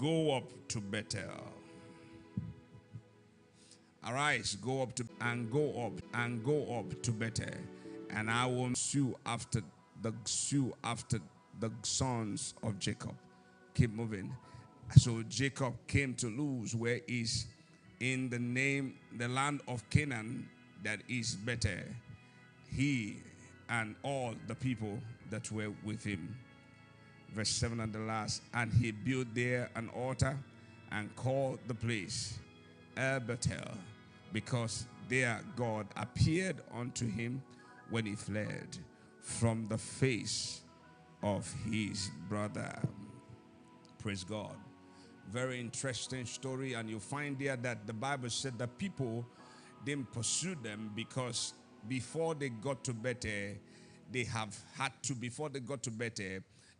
go up to Bethel. Arise, go up to Bethel, and I will sue after the sons of Jacob. Keep moving. So Jacob came to Luz, where is in the land of Canaan, that is Bethel, he and all the people that were with him. Verse 7 and the last. And he built there an altar and called the place Bethel, because there God appeared unto him when he fled from the face of his brother. Praise God. Very interesting story. And you find there that the Bible said that people didn't pursue them, because before they got to Bethel,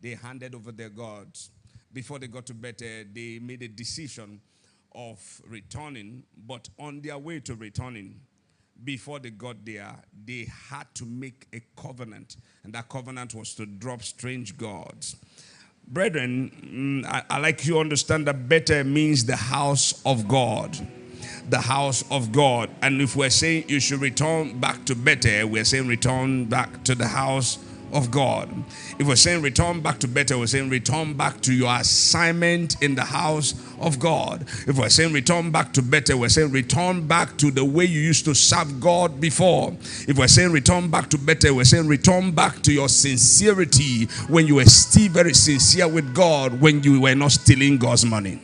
they handed over their gods. Before they got to Bethel, they made a decision of returning, but on their way to returning, before they got there, they had to make a covenant, and that covenant was to drop strange gods. Brethren, I like you understand that Bethel means the house of God. The house of God. And if we're saying you should return back to Bethel, we're saying return back to the house of God. If we're saying return back to Bethel, we're saying return back to your assignment in the house of God. If we're saying return back to Bethel, we're saying return back to the way you used to serve God before. If we're saying return back to Bethel, we're saying return back to your sincerity when you were still very sincere with God, when you were not stealing God's money.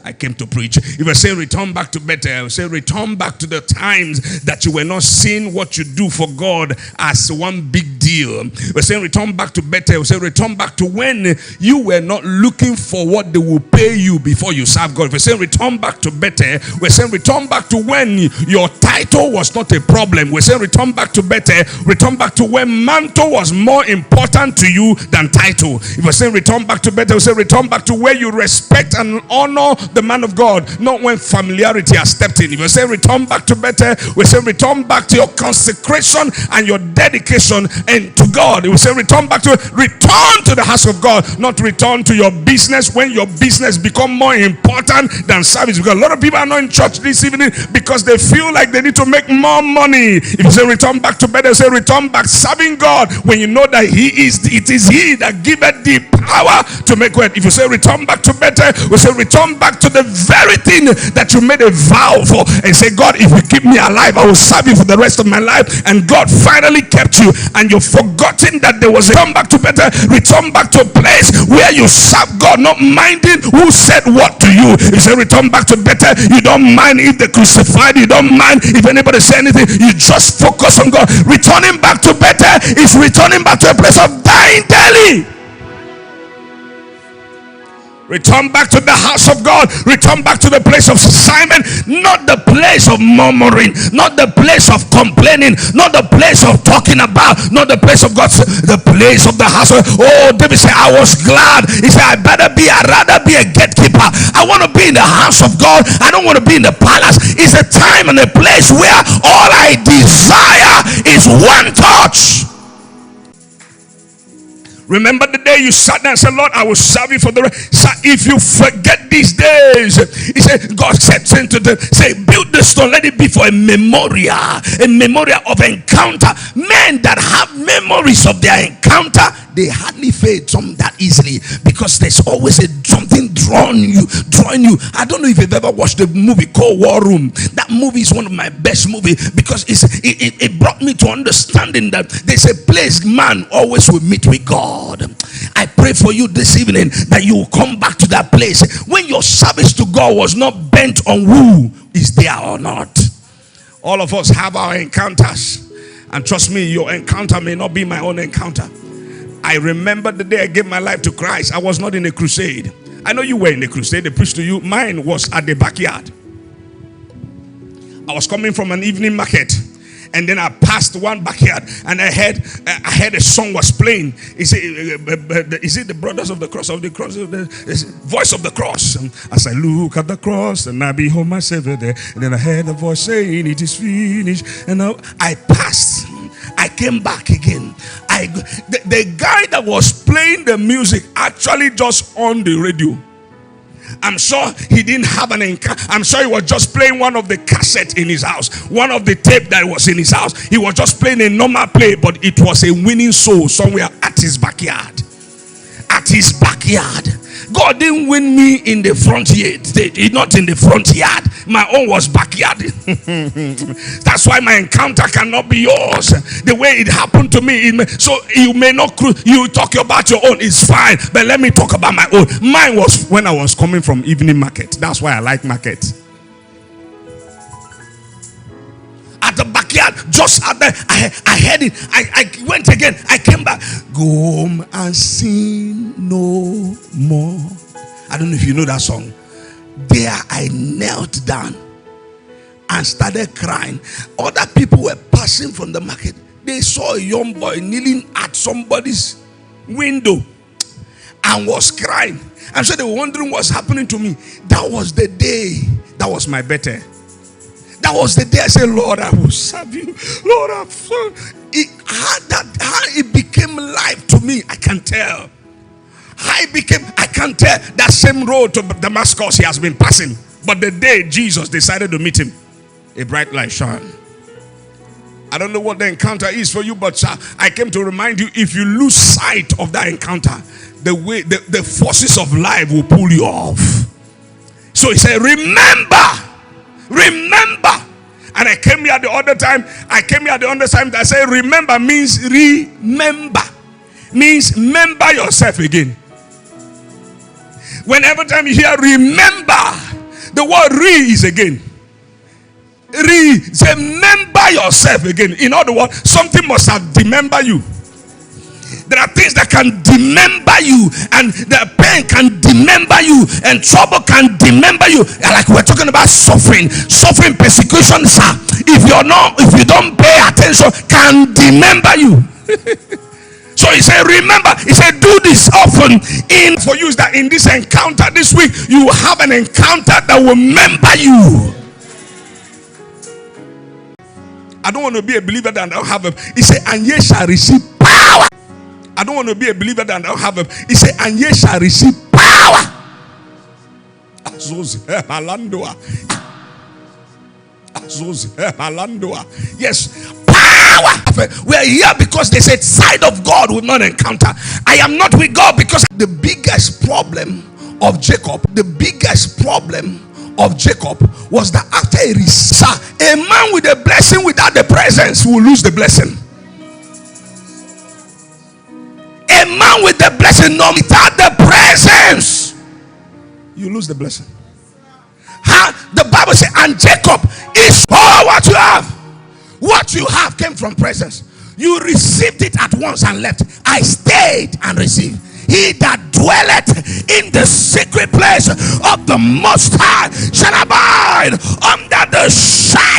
I came to preach. If I say return back to Bethel, say return back to the times that you were not seeing what you do for God as one big deal. We're saying return back to Bethel. Say return back to when you were not looking for what they will pay you before you serve God. If we're saying return back to Bethel, we're saying return back to when your title was not a problem. We're saying return back to Bethel. Return back to when mantle was more important to you than title. If we're saying return back to Bethel, we say return back to where you respect and honor the man of God, not when familiarity has stepped in. If you say return back to Bethel, we say return back to your consecration and your dedication and to God. We say return to the house of God, not return to your business when your business become more important than service. Because a lot of people are not in church this evening because they feel like they need to make more money. If you say return back to Bethel, say return back serving God when you know that it is He that giveth the power to make wealth. If you say return back to Bethel, we say return back to the very thing that you made a vow for and say, God, if you keep me alive, I will serve you for the rest of my life. And God finally kept you, and you've forgotten that there was a return back to Bethel. Return back to a place where you serve God, not minding who said what to you. You say return back to Bethel, you don't mind if they crucified, you don't mind if anybody say anything, you just focus on God. Returning back to Bethel is returning back to a place of dying daily. Return back to the house of God. Return back to the place of assignment, not the place of murmuring, not the place of complaining, not the place of talking about, not the place of God, the place of the house. Oh, David said, I was glad. He said, I'd rather be a gatekeeper. I want to be in the house of God. I don't want to be in the palace. It's a time and a place where all I desire is one touch. Remember the day you sat down and said, Lord, I will serve you for the rest. So if you forget these days, he said, God said to them, say, build the stone, let it be for a memorial of encounter. Men that have memories of their encounter, they hardly fade some that easily, because there's always something drawing you. I don't know if you've ever watched a movie called War Room. That movie is one of my best movies, because it brought me to understanding that there's a place man always will meet with God. I pray for you this evening that you will come back to that place when your service to God was not bent on who is there or not. All of us have our encounters, and trust me, your encounter may not be my own encounter. I remember the day I gave my life to Christ. I was not in a crusade. I know you were in a crusade, they preached to you. Mine was at the backyard. I was coming from an evening market, and then I passed one backyard, and I heard a song was playing. Is it the Brothers of the Cross, of the Cross, of the Voice of the Cross? As I look at the cross and I behold my Savior there, and then I heard a voice saying, it is finished. And I passed. I came back again. The guy that was playing the music actually just on the radio. I'm sure he didn't have an encounter. I'm sure he was just playing one of the cassettes in his house, one of the tape that was in his house. He was just playing a normal play, but it was a winning soul somewhere at his backyard. At his backyard. God didn't win me in the front yard. Not in the front yard. My own was backyard. That's why my encounter cannot be yours. The way it happened to me. So you may not, you talk about your own, it's fine. But let me talk about my own. Mine was when I was coming from evening market. That's why I like market. At the backyard, just out there, I heard it. I went again. I came back. Go home and sin no more. I don't know if you know that song. There I knelt down and started crying. Other people were passing from the market. They saw a young boy kneeling at somebody's window and was crying. And so they were wondering what's happening to me. That was the day. That was my Bethel. That was the day I said, Lord, I will serve you. Lord, I've served. How it became life to me, I can tell. I can't tell. That same road to Damascus he has been passing. But the day Jesus decided to meet him, a bright light shone. I don't know what the encounter is for you, but I came to remind you, if you lose sight of that encounter, the forces of life will pull you off. So he said, remember. And I came here the other time that said remember means remember. Means member yourself again. Whenever time you hear remember, the word is again. Say member yourself again. In other words, something must have remembered you. There are things that can remember you, and the pain can remember you, and trouble can remember you. Like we're talking about suffering, persecution, sir. If you don't pay attention, can remember you. So he said, remember. He said, do this often. For you is that in this encounter this week, you have an encounter that will remember you. I don't want to be a believer that I don't have a. He said, and ye shall receive power. I don't want to be a believer that I don't have a. He said, and ye shall receive power. Yes, power. We're here because they said side of God will not encounter. I am not with God because the biggest problem of Jacob, was that after a man with a blessing without the presence will lose the blessing. A man with the blessing, no, without the presence, you lose the blessing. The Bible says, and Jacob is all what you have. What you have came from presence. You received it at once and left. I stayed and received. He that dwelleth in the secret place of the Most High shall abide under the shadow